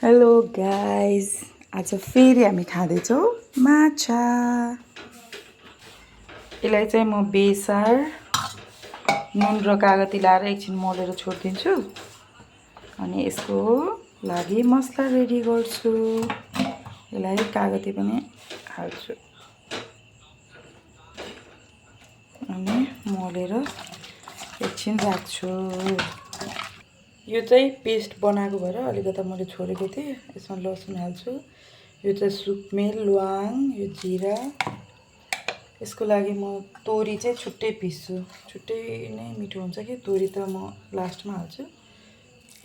Hello guys, आज फेरि हामी खाँदैछौँ माछा। यसलाई चाहिँ म बेसार नुन र कागती लाएर एकछिन मोलेर छोडिदिन्छु अनि यसको लागि मसला रेडी गर्छु। यसलाई कागती पनि हाल्छु अनि मोलेर एकछिन राख्छु। यो चाहिँ पेस्ट बनाएको भएर अलिकति मैले छोडेको थिएँ। यसमा लसुन हाल्छु। यो चाहिँ सुकमेल, ल्वाङ, यो जिरा। यसको लागि म तोरी चाहिँ छुट्टै पिस्छु, छुट्टै नै मिठो हुन्छ कि। तोरी त म लास्टमा हाल्छु।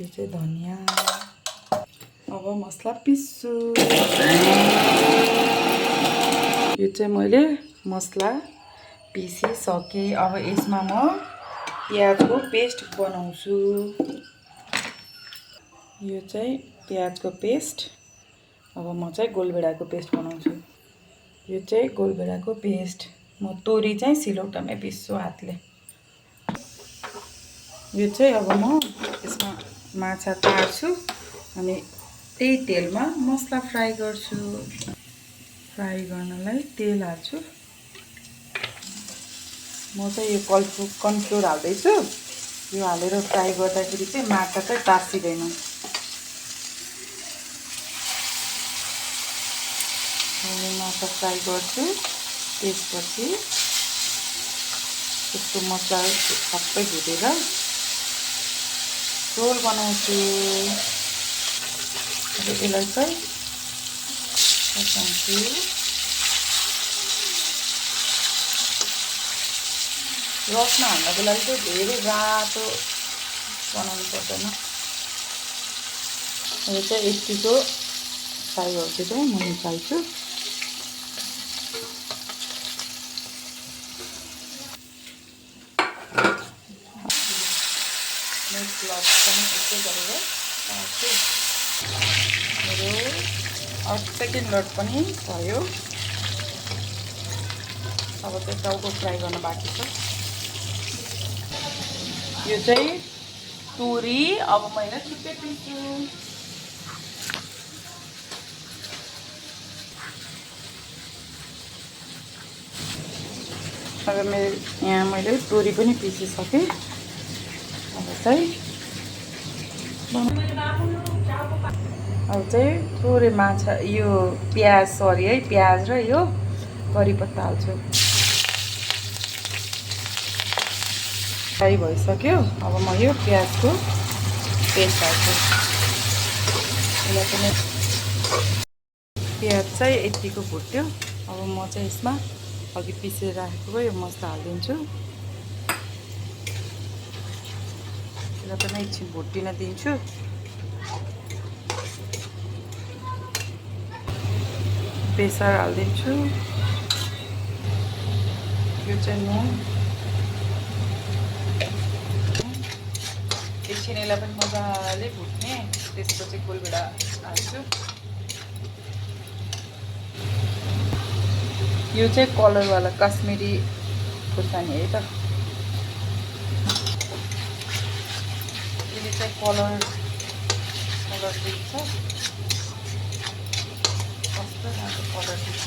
यो चाहिँ धनिया। अब मसला पिस्छु। यो चाहिँ मैले मसला पिसिसकेँ। अब यसमा म प्याजको पेस्ट बनाउँछु। यो चाहिँ प्याजको पेस्ट। अब म चाहिँ गोलभेडाको पेस्ट बनाउँछु। यो चाहिँ गोलभेडाको पेस्ट। म तोरी चाहिँ सिलौटामै पिस्छु हातले। यो चाहिँ अब म यसमा माछा तार्छु अनि त्यही तेलमा मसला फ्राई गर्छु। फ्राई गर्नलाई तेल हाल्छु। म चाहिँ यो कर्नफ्लोर हाल्दैछु। यो हालेर फ्राई गर्दाखेरि चाहिँ माछा चाहिँ टाँसिँदैन। माछा फ्राई गर्छु। त्यसपछि त्यसको मसला सबै भुटेर झोल बनाउँछु। अब यसलाई चाहिँ पकाउँछु। रसमा हाल्नको लागि चाहिँ धेरै रातो बनाउनु पर्दैन। यो चाहिँ यतिको फ्राई गर्छु चाहिँ म निकाल्छु। नेक्स्ट लट पनि यस्तै गरेर राख्छु। मेरो सेकेन्ड लट पनि भयो। अब चाहिँ टाउको फ्राई गर्न बाँकी छ। यो चाहिँ तोरी। अब मैले छुट्टै पिस्छु। अब यहाँ मैले तोरी पनि पिसिसकेँ। अब चाहिँ थोरै माछा यो प्याज है प्याज र यो करिपत्ता हाल्छु। फ्राई भइसक्यो। अब म यो प्याजको पेस्ट हाल्छु। यसलाई पनि प्याज चाहिँ यतिको भुट्यो। अब म चाहिँ यसमा अघि पिसेर राखेको यो मसला हालिदिन्छु। यसलाई पनि एकछिन भुटिन दिन्छु। बेसार हालिदिन्छु। यो चाहिँ नुन। एकछिन यसलाई पनि मजाले भुट्ने। त्यसपछि गोलभेडा हाल्छु। यो चाहिँ कलरवाला काश्मिरी खुर्सानी है त। यसले चाहिँ कलर दिन्छ। कस्तो राम्रो कलर दिन्छ।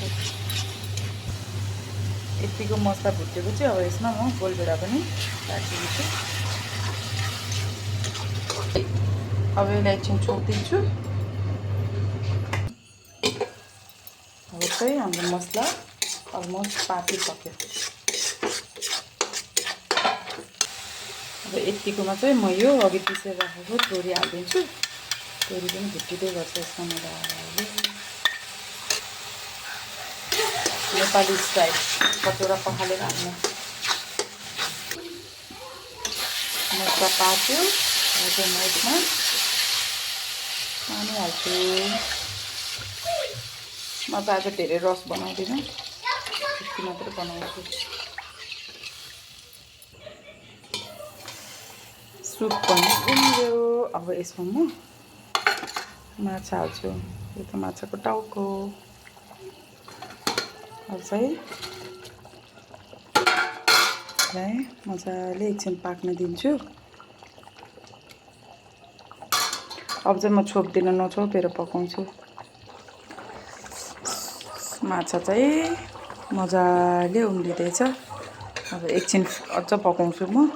यतिको मसला भुटेपछि अब यसमा म गोलभेडा पनि राखिदिन्छु। अब यसलाई एकछिन छोडिदिन्छु। अब चाहिँ हाम्रो मसला अलमोस्ट पाकिसक्यो। अब यतिकोमा चाहिँ म यो अघि पिसेर राखेको तोरी हालिदिन्छु। तोरी पनि भुटिँदै गर्छ यसमा मजाले। नेपाली स्टाइल कटोरा पखालेर हाल्नु। मसला पाक्यो। अब म यसमा पानी हाल्छु। म त आज धेरै रस बनाउँदिनँ, यति मात्रै बनाउँछु। सुप पनि उम्ल्यो। अब यसमा म माछा हाल्छु। यो त माछाको टाउको। अब चाहिँ यसलाई मजाले एकछिन पाक्न दिन्छु। अब चाहिँ म छोप्दिनँ, नछोपेर पकाउँछु। माछा चाहिँ मजाले उम्लिँदैछ। अब एकछिन अझ पकाउँछु म,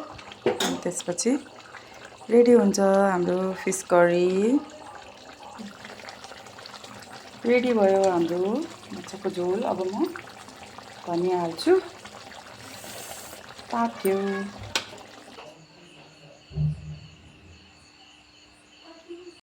अनि त्यसपछि रेडी हुन्छ हाम्रो फिस करी। रेडी भयो हाम्रो माछाको झोल। अब म धनिया हाल्छु। पाक्यो।